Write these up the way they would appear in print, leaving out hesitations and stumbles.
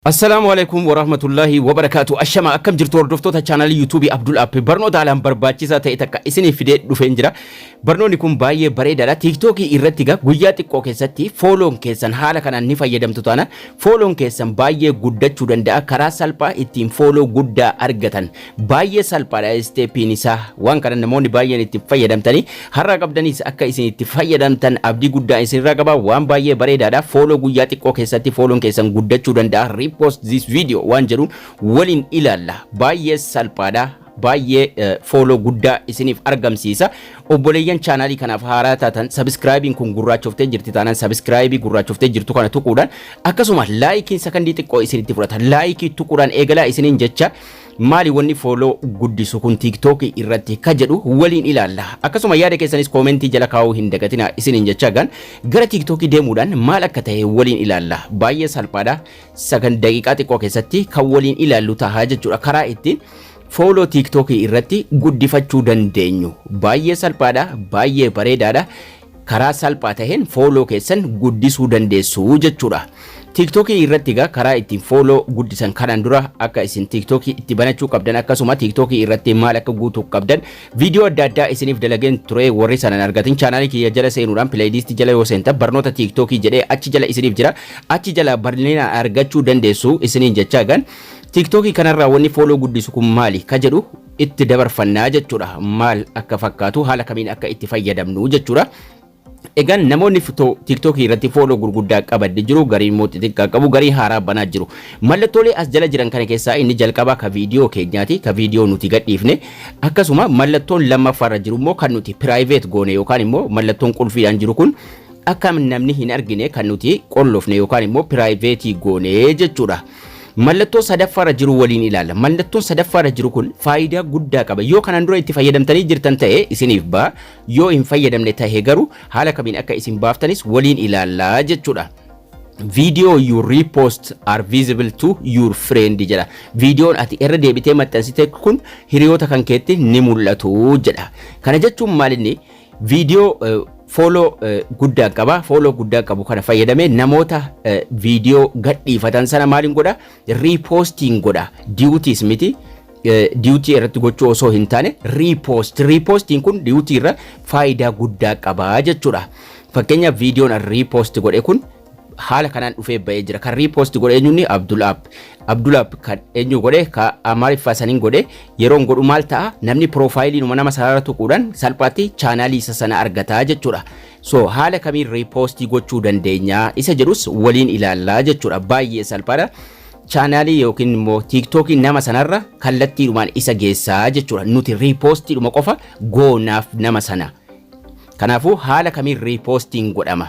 Assalamualaikum warahmatullahi wabarakatuh. Ashama akkam jirtu hordoftoota channel YouTube Abdul App barnoota alaan barbaachisaa ta'e takka isiniif fidee dhufeen jira. Barnoonni kun baay'ee bareedaadha. TikTok irratti guyyaa xiqqoo keessatti fooloon keessan haala kanaan ni fayyadamtu taana fooloon keessan baay'ee guddachuu danda'a. Karaa salphaa ittiin fooloo guddaa argatan baay'ee salphaadha. Steppiin isaa waan kana namoonni baay'een itti fayyadamtanii har'a qabdanis akka isin itti fayyadamtan abdii guddaa isinirraa qaba. Waan baay'ee bareedaadha. Fooloo guyyaa xiqqoo keessatti fooloon keessan guddachuu danda'a. Post this video waan jedhuun waliin ilaalla. Baay'ee salphaadha. Baay'ee follow guddaa isiniif argamsiisa. Obboleeyyan chaanaalii kanaaf haaraa taatan subscribein kun gurraachoftee jirti taanaan subscribe gurraachoftee jirtu kana tuquudhaan akkasuma laayikiin sakandii xiqqoo isinitti fudhata. Laayikii tuquudhaan eegalaa isiniin jecha maali wanni follow guddisu kun TikTok irratti ka jedhu waliin ilaalla. Akkasuma yaada keessanis koomentii jala kaa'uu hin dagatina isiniin jecha gara TikTok deemuudhaan maal akka ta'e waliin ilaalla. Baay'ee salphaadha. Sagan daqiiqaa xiqqoo keessatti kan waliin ilaallu tahaa jechuudha. Karaa ittiin follow TikTok irratti guddifachuu dandeenyu baay'ee salphaadha. Baay'ee bareedaadha. Karaa salphaa ta'een follow keessan guddisuu dandeessu jechuudha. TikTok irratti karaa ittiin follow guddisan kanaan dura akka isin TikTok itti banachuu qabdan akkasuma TikTok irratti maal akka guutuu qabdan viidiyoo adda addaa isiniif dalageen ture. Warri sanan argatin chaanaalii kiyya jala seenuudhaan playlist jala yoo seentan barnoota TikTok jedhee achi jala isiniif jira. Achi jala barnoota argachuu dandeessu isiniin jecha TikTok kanarraa wanni follow guddisu kun maali ka jedhu itti dabarfannaa jechuudha. Maal akka fakkaatu haala kamiin akka itti fayyadamnu jechuudha. Egan namoonni TikTok irratti follow gurguddaa qaban jiru. Garii mootii xiqqaa qabu, garii haaraa banaa jiru. Mallattoolee as jala jiran kana keessaa inni jalqabaa ka viidiyoo keenyaati. Ka viidiyoo nuti gadhiifne. Akkasuma mallattoon lammaffaarra jiru immoo kan nuti private goone yookaan immoo mallattoon qulfiidhaan jiru kun akka namni hin argine kan nuti qollofne yookaan immoo private goone jechuudha. Mallattoo sadaffaarra jiru waliin ilaalla. Mallattoon sadaffaarra jiru kun faayidaa guddaa qaba. Yoo kanaan dura itti fayyadamtanii jirtan ta'e isiniif ba'a. Yoo hin fayyadamne ta'e garuu haala kamiin akka isin baaftanis waliin ilaalla jechuudha. Video you repost are visible to your friend jedha. Videoon ati irra deebitee maxxansite kun hiriyoota kan keetti ni mul'atu jedha. Kana jechuun maalinni video follow guddaa qaba. Follow guddaa qabu kana fayyadamee namoota video gadhiifatan sana maalin godha? Reposting godha. Duties miti. Duty irratti gochuu osoo hin taane reposting kun duty irra faayidaa guddaa qaba jechuudha. Fakkeenyaaf videoon repost godhe kun haala kanaan dhufee ba'ee jira. Kan repost godhe eenyuun Abdul App kan eenyu godhe ka Amaariffaa saniin godhe yeroon godhu maal ta'a? Namni profaayilii nama sanarra tuquudhaan salphaatti chaanaalii isa sana argata jechuudha. So haala kamiin repost gochuu dandeenya isa jedhus waliin ilaallaa jechuudha. Baay'ee salphaadha. Chaanaalii yookiin immoo TikTok nama sanarra kallattiidhumaan isa geessaa jechuudha. Nuti repostiidhuma qofa goonaaf nama sana. Kanaafuu haala kamiin reposting godhama?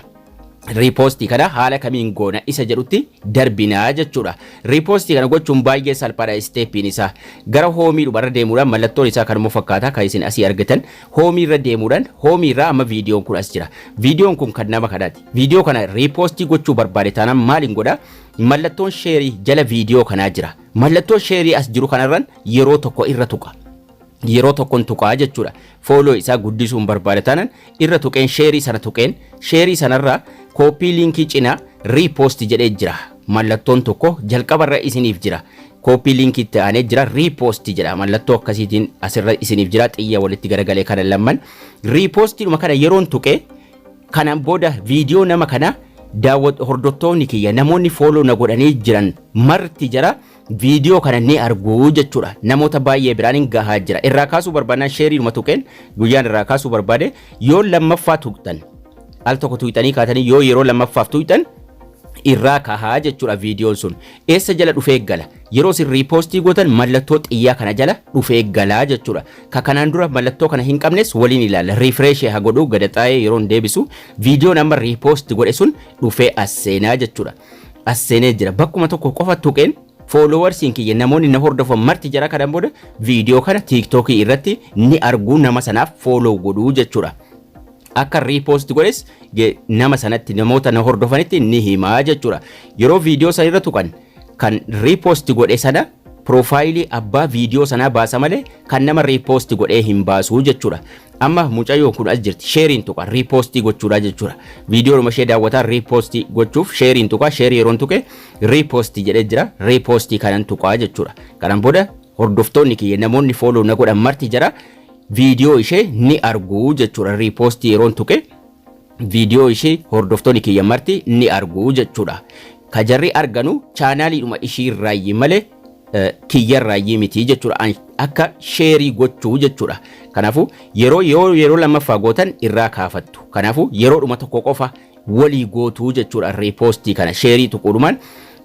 Repostii kana haala kamiin goona isa jedhutti darbinaa jechuudha. Repostii kana gochuun baay'ee salphaadha. Steppiin isaa gara hoomii dhumarra deemuudhaan mallattoon isaa kanuma fakkaata kan isin asii argatan. Hoomii irra deemuudhaan hoomii irraa amma viidiyoon kun as jira. Viidiyoon kun kan nama kanaati. Viidiyoo kana repostii gochuu barbaade taanaan maaliin godha? Mallattoon sheerii jala viidiyoo kanaa jira. Mallattoon sheerii as jiru kanarraan yeroo tokko irra tuqa. Yeroo tokkoon tuqaa jechuudha. Follow isaa guddisuun barbaade taanaan irra tuqeen sheerii sana tuqeen sheerii sanarraa copy linkii cina repost jedhee jira. Mallattoon tokko jalqabarra isiniif jira. Copy linkii itti aanee jira repost jedha. Mallattoo akkasiitiin asirra isiniif jira. Xiyya walitti garagalee kana lamman repostiidhuma kana yeroon tuqee kanaan booda viidiyoo nama kana hordoftoonni kiyya namoonni follow na godhanii jiran marti jira. Video kana ni argu jechuudha. Namoota baay'ee biraan gahaa jira. Irraa kaasuu barbaadnaan sheeriidhuma tuqeen guyyaan irraa kaasuu barbaade yoo lammaffaa tuqxan al tokko tuqxanii kaatanii yoo yeroo lammaffaaf tuqxan irraa kahaa jechuudha. Viidiyoon sun eessa jala dhufee gala? Yeroo isin repostii gootan mallattoo xiyyaa kana jala dhufee galaa jechuudha. Ka kanaan dura mallattoo kana hin qabnes waliin ilaalla. Refresh haa godhu gada xaayee yeroon deebisu viidiyoon amma repost godhe sun dhufee as seenaa jechuudha. As seenee jira. Bakkuma tokko qofa tuqeen followersiin kiyya namoonni na hordofan marti jara kanaan booda viidiyoo kana TikTok irratti ni argu nama sanaaf follow godhu jechuudha. Akka repost godhes nama sanatti namoota na hordofanitti ni himaa jechuudha. Yeroo viidiyoo sana irra tuqan kan repost godhe sana profaayilii abbaa viidiyoo sanaa baasa malee kan nama repost godhee hin baasu jechuudha. Amma mucayyoo kun as jirti sheeriin tuqa repostii gochuudha jechuudha. Viidiyoo dhuma ishee daawwataa repostii gochuuf sheeriin tuqa sheerii yeroon tuqe repostii jedhee jira repostii kanan tuqaa jechuudha. Kanan booda hordoftoonni kiyya namoonni follow na godhan marti jira viidiyoo ishee ni argu jechuudha. Repostii yeroon tuqe viidiyoo ishee hordoftoonni kiyya marti ni argu jechuudha. Kajarri arganu chaanaaliidhuma ishii irraayi malee kiyyarraayi miti jechuudha. Akka sheerii gochuu jechuudha. Kanaafuu yeroo lammaffaa gootan irraa kaafattu. Kanaafuu yeroo dhuma tokko qofa walii gootuu jechuudha. Repostii kana sheerii tuquudhumaan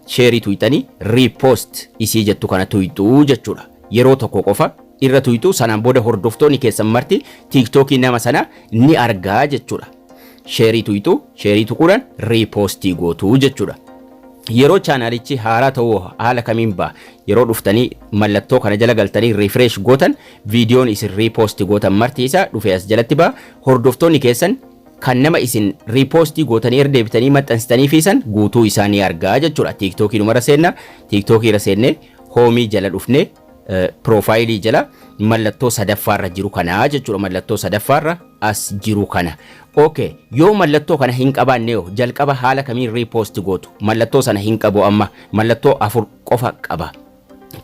sheerii tuyxanii repost isii jettu kana tuyxuu jechuudha. Yeroo tokko qofa irra tuyxuu sanaan booda hordoftoonni keessan marti TikTokii nama sana ni argaa jechuudha. Sheerii tuyxuu sheerii tuquudhaan repostii gootuu jechuudha. Yeroo chaanaalichi haaraa ta'uu haala kamiin ba'a yeroo dhuftanii mallattoo kana jala galtanii refresh gootan viidiyoon isin repost gootan marti isaa dhufee as jalatti ba'a. Hordoftoonni keessan kan nama isin repost gootanii erga deebitanii maxxansitanii fiisan guutuu isaanii argaa jechuudha. TikTokii numara seenna TikTokii irra seennee hoomii jala dhufnee profaayilii jala mallattoo sadaffaarra jiru kana jechuudha. Mallattoo sadaffaarra as jiru kana. Okay, yoo mallattoo kana hin qabaanne jalqaba haala kamiin repost gootu mallattoo sana hin qabu amma mallattoo 4 qofa qaba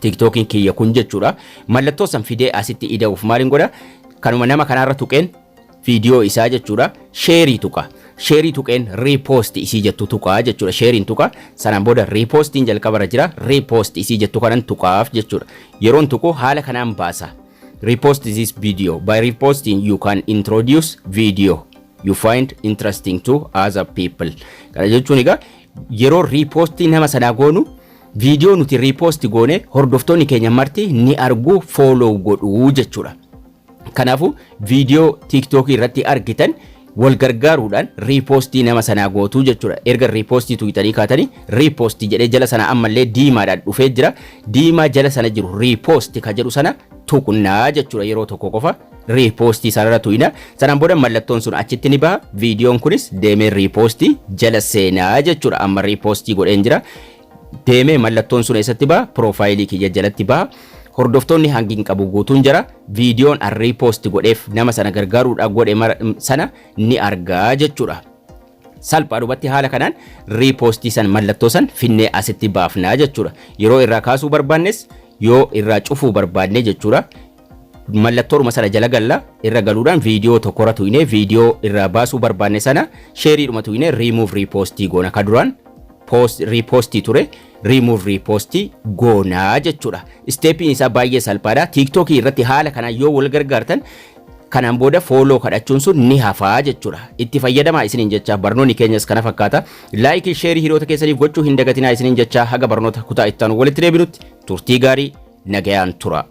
TikTokiin kiyya kun jechuudha. Mallattoo san fidee asitti ida'uuf maaliin godha kanuma nama kanaarra tuqeen viidiyoo isaa jechuudha sheerii tuqa. Sheerii tuqeen repost isii jettu tuqaa jechuudha. Sheeriin tuqa sanaan booda repostiin jalqabarra jira repost isii jettu kanan tuqaaf jechuudha. Yeroon tuqu haala kanaan baasa. Repost this video. By reposting you can introduce video you find interesting to other people. Kana jechuun egaa yeroo repostii nama sanaa goonu viidiyoo nuti repost goone hordoftoonni keenya marti ni argu follow godhu jechuudha. Kanaafuu viidiyoo TikTok irratti argitan wal gargaaruudhaan repostii nama sanaa gootu jechuudha. Erga repostii tuyxanii kaatanii repostii jedhee jala sana ammallee diimaadhaan dhufee jira. Diimaa jala sana jiru repost ka jedhu sana tuqnaa jechuudha. Yeroo tokko qofa repostii sanarra tuyna. Sanaan booda mallattoon sun achitti ni baha. Viidiyoon kunis deemee repostii jala seenaa jechuudha. Amma repostii godheen jira. Deemee mallattoon sun eessatti baha? Profaayilii kiyya jalatti baha. Hordoftoonni hangin qabu guutuun jira. Viidiyoon an repost godheef nama sana gargaaruudhaan godhe sana ni argaa jechuudha. Salphaadhumatti haala kanaan repostii san mallattoo san finnee asitti baafnaa jechuudha. Yeroo irraa kaasuu barbaannes yoo irraa cufuu barbaanne jechuudha. Mallattoodhuma sana jala galla irra galuudhaan viidiyoo tokkorra tuyne viidiyoo irraa baasuu barbaanne sana sheeriidhuma tuyne remove repostii goona. Ka duraan repostii ture remove repostii goonaa jechuudha. Steepiin isaa baay'ee salphaadha. TikTokii irratti haala kanaan yoo wal gargaartan kanaan booda follow kadhachuun sun ni hafaa jechuudha. Itti fayyadamaa isiniin jecha barnoonni keenyas kana fakkaata. Like share hiriyoota keessaniif gochuu hin dagatinaa isiniin jecha haga barnoota kutaa itti aanu walitti deebinutti turtii gaarii nagayaan tura.